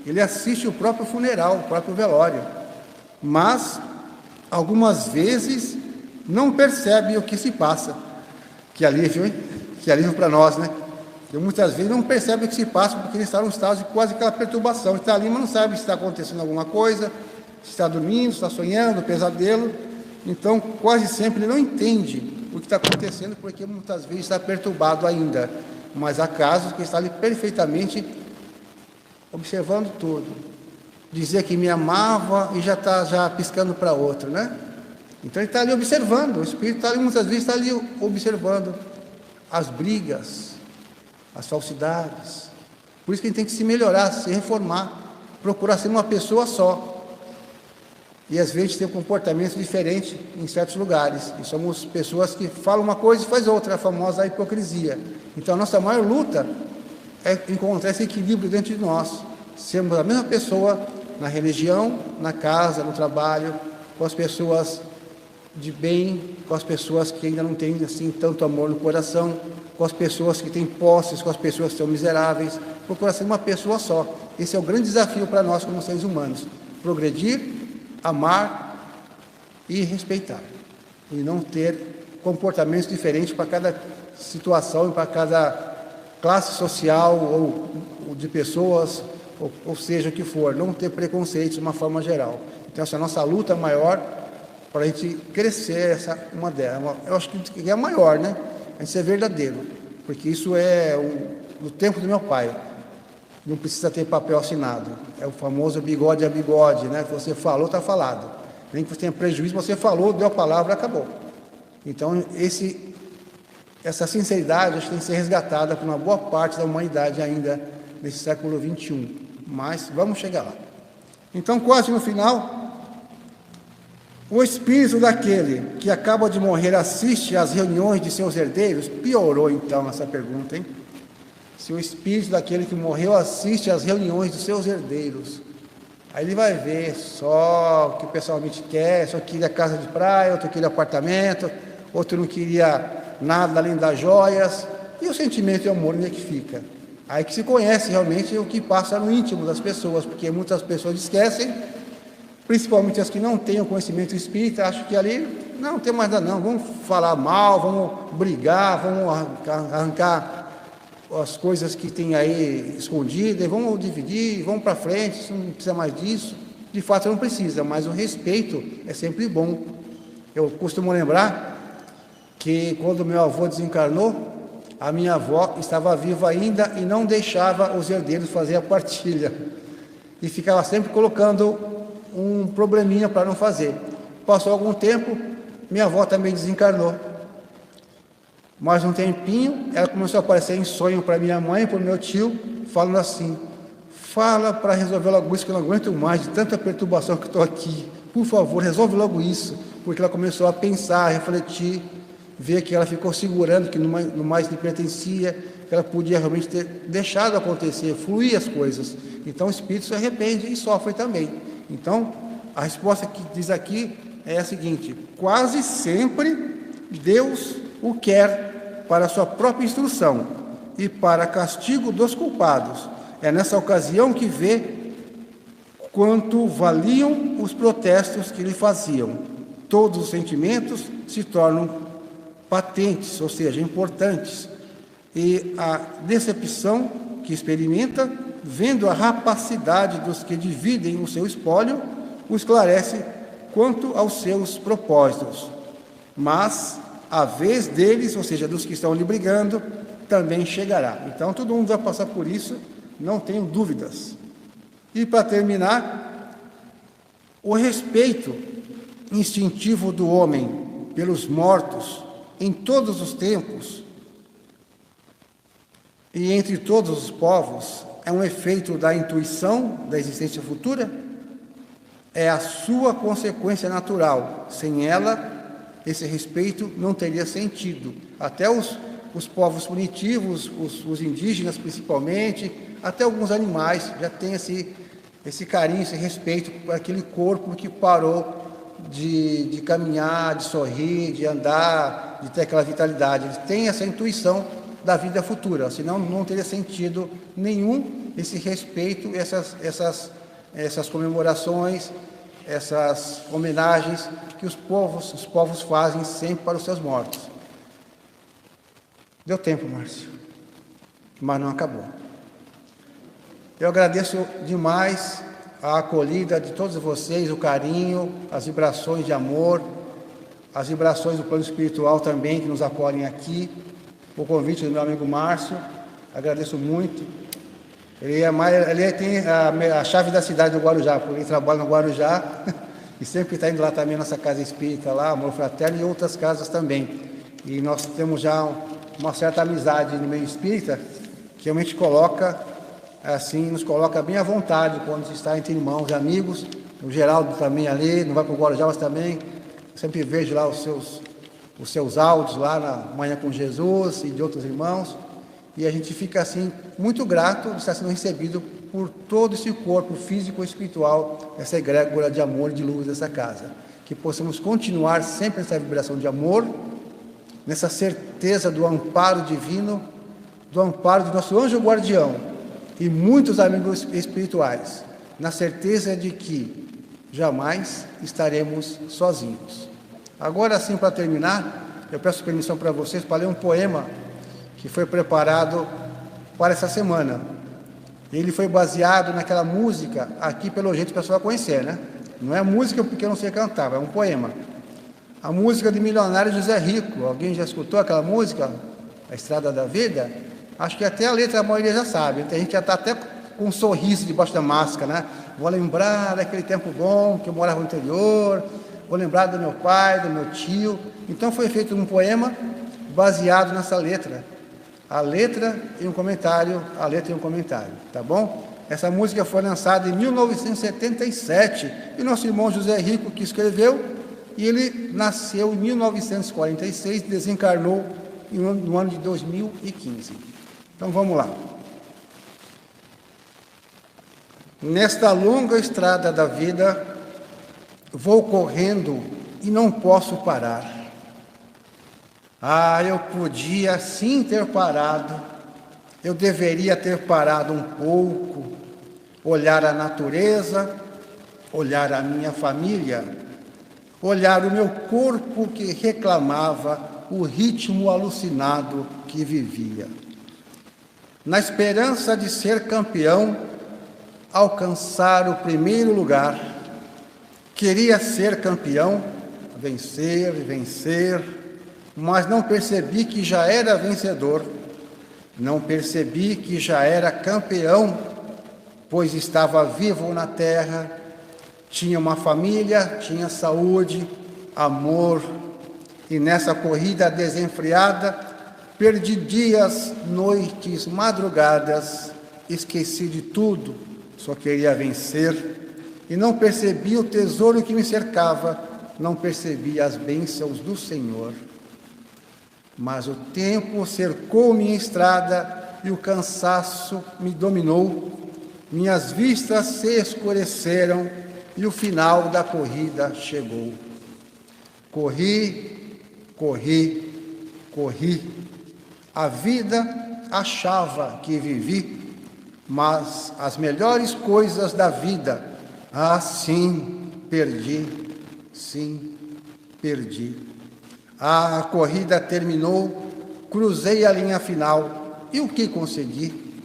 [SPEAKER 1] ele assiste o próprio funeral, o próprio velório. Mas algumas vezes não percebe o que se passa. Que alívio, hein? Que alívio para nós, né? Porque muitas vezes não percebe o que se passa, porque ele está num estado de quase aquela perturbação. Ele está ali, mas não sabe se está acontecendo alguma coisa, se está dormindo, se está sonhando, pesadelo. Então, quase sempre ele não entende o que está acontecendo, porque muitas vezes está perturbado ainda. Mas há casos que está ali perfeitamente observando tudo. Dizer que me amava e já está piscando para outro, né? Então ele está ali observando, o espírito está ali, muitas vezes está ali observando as brigas, as falsidades. Por isso que a gente tem que se melhorar, se reformar, procurar ser uma pessoa só. E às vezes tem um comportamento diferente em certos lugares. E somos pessoas que falam uma coisa e faz outra, a famosa hipocrisia. Então a nossa maior luta é encontrar esse equilíbrio dentro de nós. Sermos a mesma pessoa na religião, na casa, no trabalho, com as pessoas de bem, com as pessoas que ainda não têm assim tanto amor no coração, com as pessoas que têm posses, com as pessoas que são miseráveis. Procurar ser uma pessoa só. Esse é o grande desafio para nós como seres humanos. Progredir, amar e respeitar. E não ter comportamentos diferentes para cada situação e para cada classe social ou de pessoas, ou seja o que for. Não ter preconceitos de uma forma geral. Então essa é a nossa luta maior para a gente crescer, uma delas. Eu acho que é a maior, né? A gente ser verdadeiro. Porque isso é no tempo do meu pai. Não precisa ter papel assinado. É o famoso bigode a bigode, né? Você falou, está falado. Nem que você tenha prejuízo, você falou, deu a palavra, acabou. Então, essa sinceridade acho que tem que ser resgatada por uma boa parte da humanidade ainda nesse século XXI. Mas vamos chegar lá. Então, quase no final, o espírito daquele que acaba de morrer assiste às reuniões de seus herdeiros? Piorou então essa pergunta, hein? Se o espírito daquele que morreu assiste às reuniões dos seus herdeiros, aí ele vai ver só o que pessoalmente quer, só queria casa de praia, outro queria apartamento, outro não queria nada além das joias, e o sentimento e o amor onde é que fica? Aí que se conhece realmente o que passa no íntimo das pessoas, porque muitas pessoas esquecem, principalmente as que não têm o conhecimento espírita, acham que ali não tem mais nada não, vamos falar mal, vamos brigar, vamos arrancar as coisas que tem aí escondidas, vamos dividir, vamos para frente, não precisa mais disso. De fato não precisa, mas o respeito é sempre bom. Eu costumo lembrar que quando meu avô desencarnou, a minha avó estava viva ainda e não deixava os herdeiros fazer a partilha. E ficava sempre colocando um probleminha para não fazer. Passou algum tempo, minha avó também desencarnou. Mais um tempinho, ela começou a aparecer em sonho para minha mãe e para o meu tio, falando assim: fala para resolver logo isso, que eu não aguento mais de tanta perturbação que estou aqui. Por favor, resolve logo isso. Porque ela começou a pensar, a refletir, ver que ela ficou segurando que no mais lhe pertencia, que ela podia realmente ter deixado acontecer, fluir as coisas. Então o espírito se arrepende e sofre também. Então, a resposta que diz aqui é a seguinte: quase sempre Deus o quer para a sua própria instrução e para castigo dos culpados. É nessa ocasião que vê quanto valiam os protestos que lhe faziam. Todos os sentimentos se tornam patentes, ou seja, importantes. E a decepção que experimenta, vendo a rapacidade dos que dividem o seu espólio, o esclarece quanto aos seus propósitos. Mas a vez deles, ou seja, dos que estão lhe brigando, também chegará. Então, todo mundo vai passar por isso, não tenho dúvidas. E, para terminar, o respeito instintivo do homem pelos mortos em todos os tempos e entre todos os povos é um efeito da intuição da existência futura? É a sua consequência natural. Sem ela, esse respeito não teria sentido. Até os povos primitivos, os indígenas principalmente, até alguns animais já têm esse carinho, esse respeito por aquele corpo que parou de caminhar, de sorrir, de andar, de ter aquela vitalidade. Eles têm essa intuição da vida futura, senão não teria sentido nenhum esse respeito, essas comemorações, essas homenagens que os povos fazem sempre para os seus mortos. Deu tempo, Márcio, mas não acabou. Eu agradeço demais a acolhida de todos vocês, o carinho, as vibrações de amor, as vibrações do plano espiritual também que nos acolhem aqui, o convite do meu amigo Márcio, agradeço muito. Ele tem a chave da cidade do Guarujá, porque ele trabalha no Guarujá e sempre está indo lá também, nossa casa espírita lá, Amor Fraterno, e outras casas também. E nós temos já uma certa amizade no meio espírita, que realmente nos coloca bem à vontade quando se está entre irmãos e amigos. O Geraldo também ali, não vai para o Guarujá, mas também sempre vejo lá os seus áudios lá na Manhã com Jesus e de outros irmãos, e a gente fica assim muito grato de estar sendo recebido por todo esse corpo físico e espiritual, essa egrégora de amor e de luz dessa casa, que possamos continuar sempre nessa vibração de amor, nessa certeza do amparo divino, do amparo do nosso anjo guardião e muitos amigos espirituais, na certeza de que jamais estaremos sozinhos. Agora sim, para terminar, eu peço permissão para vocês para ler um poema que foi preparado para essa semana. Ele foi baseado naquela música, aqui pelo jeito o pessoal vai conhecer, né? Não é música porque eu não sei cantar, é um poema. A música de Milionário José Rico. Alguém já escutou aquela música? A Estrada da Vida? Acho que até a letra a maioria já sabe. Tem gente que já está até com um sorriso debaixo da máscara, né? Vou lembrar daquele tempo bom que eu morava no interior, vou lembrar do meu pai, do meu tio. Então foi feito um poema baseado nessa letra. A letra e um comentário, tá bom? Essa música foi lançada em 1977 e nosso irmão José Rico que escreveu, e ele nasceu em 1946 e desencarnou no ano de 2015. Então vamos lá. Nesta longa estrada da vida, vou correndo e não posso parar. Eu podia sim ter parado, eu deveria ter parado um pouco, olhar a natureza, olhar a minha família, olhar o meu corpo que reclamava o ritmo alucinado que vivia. Na esperança de ser campeão, alcançar o primeiro lugar, queria ser campeão, vencer, mas não percebi que já era vencedor, não percebi que já era campeão, pois estava vivo na terra, tinha uma família, tinha saúde, amor, e nessa corrida desenfreada, perdi dias, noites, madrugadas, esqueci de tudo, só queria vencer, e não percebi o tesouro que me cercava, não percebi as bênçãos do Senhor. Mas o tempo cercou minha estrada e o cansaço me dominou, minhas vistas se escureceram e o final da corrida chegou. Corri, a vida achava que vivi, mas as melhores coisas da vida, sim, perdi. A corrida terminou, cruzei a linha final, e o que consegui?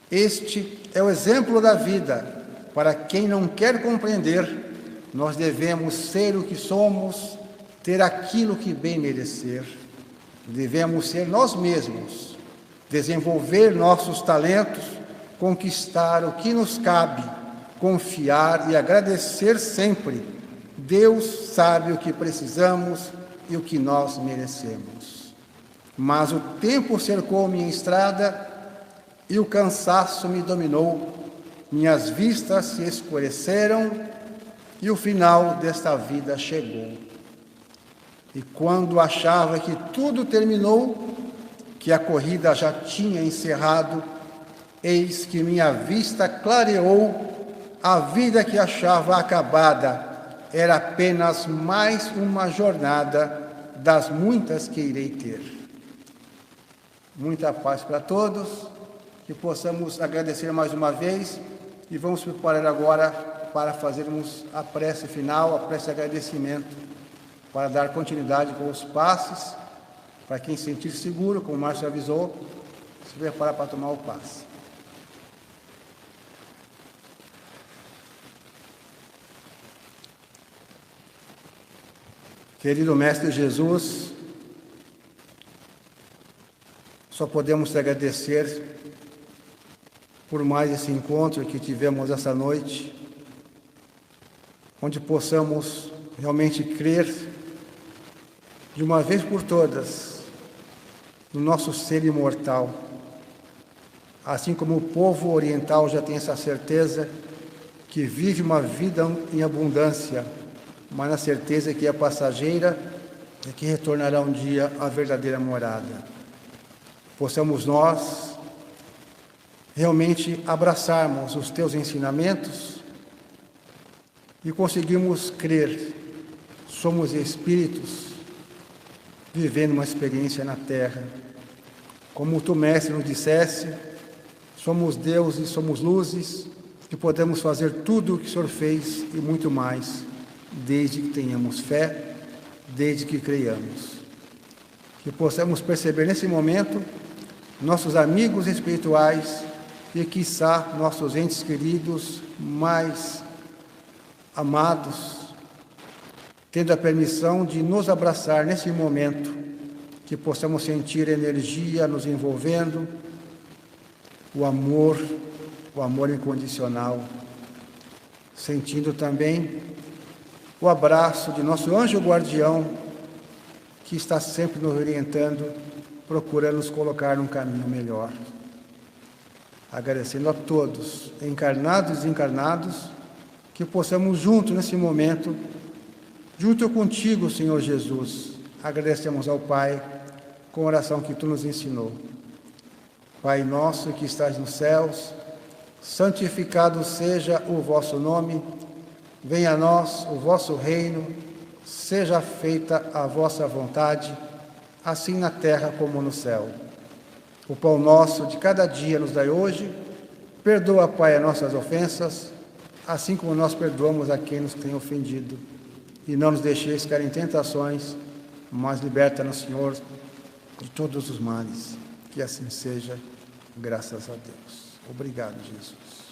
[SPEAKER 1] Este é o exemplo da vida. Para quem não quer compreender, nós devemos ser o que somos, ter aquilo que bem merecer. Devemos ser nós mesmos, desenvolver nossos talentos, conquistar o que nos cabe, confiar e agradecer sempre, Deus sabe o que precisamos e o que nós merecemos. Mas o tempo cercou minha estrada e o cansaço me dominou. Minhas vistas se escureceram e o final desta vida chegou. E quando achava que tudo terminou, que a corrida já tinha encerrado, eis que minha vista clareou. A vida que achava acabada era apenas mais uma jornada das muitas que irei ter. Muita paz para todos, que possamos agradecer mais uma vez e vamos preparar agora para fazermos a prece final, a prece de agradecimento, para dar continuidade com os passes, para quem se sentir seguro, como o Márcio avisou, se preparar para tomar o passe. Querido Mestre Jesus, só podemos te agradecer por mais esse encontro que tivemos essa noite, onde possamos realmente crer de uma vez por todas no nosso ser imortal. Assim como o povo oriental já tem essa certeza que vive uma vida em abundância, mas na certeza que é passageira e que retornará um dia à verdadeira morada. Possamos nós realmente abraçarmos os teus ensinamentos e conseguirmos crer. Somos espíritos vivendo uma experiência na Terra. Como tu, Mestre, nos disseste, somos Deus e somos luzes e podemos fazer tudo o que o Senhor fez e muito mais, desde que tenhamos fé, desde que creiamos. Que possamos perceber nesse momento nossos amigos espirituais e, quiçá, nossos entes queridos mais amados, tendo a permissão de nos abraçar nesse momento, que possamos sentir energia nos envolvendo, o amor incondicional, sentindo também o abraço de nosso anjo guardião, que está sempre nos orientando, procurando nos colocar num caminho melhor. Agradecendo a todos, encarnados e desencarnados, que possamos juntos nesse momento, junto contigo, Senhor Jesus, agradecemos ao Pai com a oração que tu nos ensinou. Pai nosso que estás nos céus, santificado seja o vosso nome, venha a nós o vosso reino, seja feita a vossa vontade, assim na terra como no céu. O pão nosso de cada dia nos dai hoje, perdoa, Pai, as nossas ofensas, assim como nós perdoamos a quem nos tem ofendido. E não nos deixeis cair em tentações, mas liberta-nos, Senhor, de todos os males. Que assim seja, graças a Deus. Obrigado, Jesus.